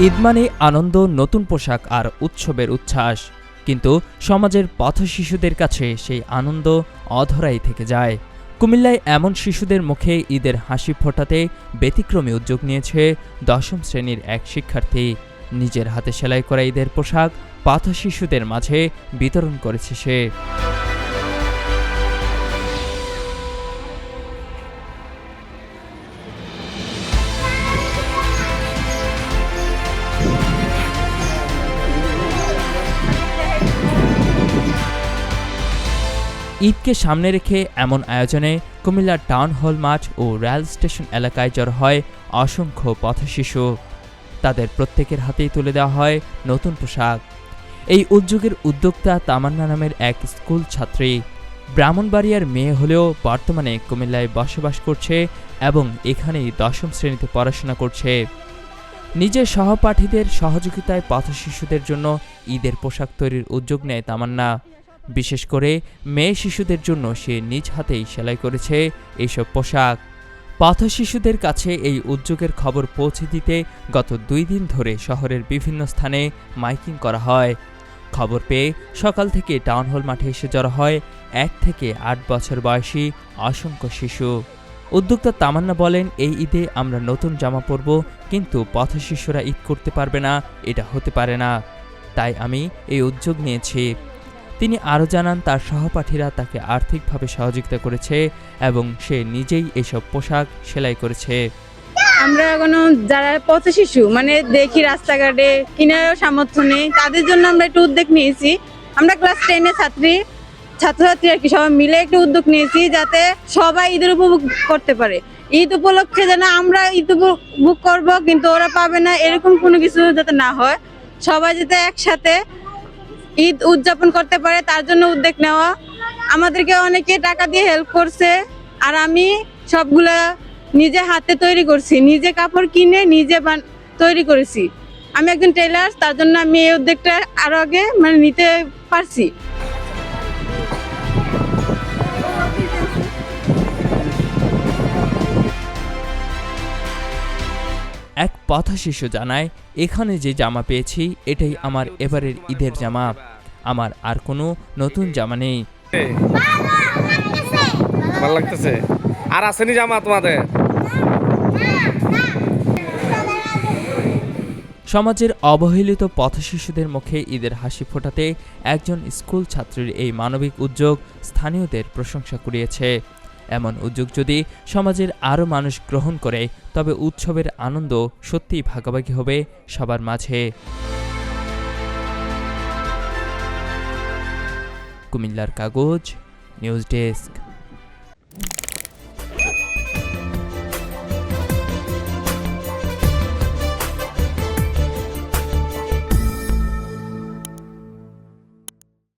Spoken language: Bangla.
ঈদ মানে আনন্দ, নতুন পোশাক আর উৎসবের উচ্ছ্বাস। কিন্তু সমাজের পথশিশুদের কাছে সেই আনন্দ অধরাই থেকে যায়। কুমিল্লায় এমন শিশুদের মুখে ঈদের হাসি ফোটাতে ব্যতিক্রমী উদ্যোগ নিয়েছে ১০ম শ্রেণীর এক শিক্ষার্থী। নিজের হাতে সেলাই করা ঈদের পোশাক পথশিশুদের মাঝে বিতরণ করেছে সে। ঈদকে সামনে রেখে এমন আয়োজনে কুমিল্লার টাউন হল মাঠ ও রেল স্টেশন এলাকায় জড়ো হয় অসংখ্য পথশিশু। তাদের প্রত্যেকের হাতেই তুলে দেওয়া হয় নতুন পোশাক। এই উদ্যোগের উদ্যোক্তা তামান্না নামের এক স্কুল ছাত্রী। ব্রাহ্মণবাড়িয়ার মেয়ে হলেও বর্তমানে কুমিল্লায় বসবাস করছে এবং এখানেই ১০ম শ্রেণীতে পড়াশোনা করছে। নিজের সহপাঠীদের সহযোগিতায় পথশিশুদের জন্য ঈদের পোশাক তৈরির উদ্যোগ নেয় তামান্না। বিশেষ করে মেয়ে শিশুদের জন্য সে নিজ হাতেই সেলাই করেছে এইসব পোশাক। পথশিশুদের কাছে এই উদ্যোগের খবর পৌঁছে দিতে গত ২ দিন ধরে শহরের বিভিন্ন স্থানে মাইকিং করা হয়। খবর পেয়ে সকাল থেকে টাউন হল মাঠে এসে জড়ো হয় ১ থেকে ৮ বছর বয়সী অসংখ্য শিশু। উদ্যোক্তা তামান্না বলেন, এই ঈদে আমরা নতুন জামা পরব, কিন্তু পথশিশুরা ঈদ করতে পারবে না, এটা হতে পারে না। তাই আমি এই উদ্যোগ নিয়েছি। তিনি আরও জানান, তার সহপাঠীরা তাকে আর্থিকভাবে সহযোগিতা করেছে এবং সে নিজেই এসব পোশাক সেলাই করেছে। আমরা এখনো যারা পথশিশু মানে দেখি রাস্তাঘাটে কিনারও সামর্থ্য নেই, তাদের জন্য আমরা একটু উদ্যোগ নিয়েছি। আমরা ক্লাস 10-এর ছাত্রছাত্রী আর কি সবাই মিলে একটা উদ্যোগ নিয়েছি, যাতে সবাই ঈদের উপভোগ করতে পারে। ঈদ উপলক্ষে যেন আমরা ঈদ উপভোগ করবো কিন্তু ওরা পাবে না, এরকম কোনো কিছু যাতে না হয়। সবাই যাতে একসাথে ঈদ উদযাপন করতে পারে তার জন্য উদ্যোগ নেওয়া। আমাদেরকে অনেকে টাকা দিয়ে হেল্প করছে, আর আমি সবগুলা নিজে হাতে তৈরি করছি, নিজে কাপড় কিনে নিজে তৈরি করেছি। আমি একজন টেলার, তার জন্য আমি এই উদ্যোগটা আরো আগে নিতে পারছি। এক পথশিশু জানায়, এখানে যে জামা পেয়েছি এটাই আমার এবারের ঈদের জামা। আমার আর কোনো নতুন জামা নেই। ভালো লাগতেছে। আর আসেনি জামা তোমাদের? সমাজের অবহেলিত পথশিশুদের মুখে ঈদের হাসি ফোটাতে একজন স্কুল ছাত্রীর এই মানবিক উদ্যোগ স্থানীয়দের প্রশংসা কুড়িয়েছে। এমন উদ্যোগ যদি সমাজের আরও মানুষ গ্রহণ করে, তবে উৎসবের আনন্দ সত্যিই ভাগাভাগি হবে সবার মাঝে। কুমিল্লার কাগজ, নিউজ ডেস্ক।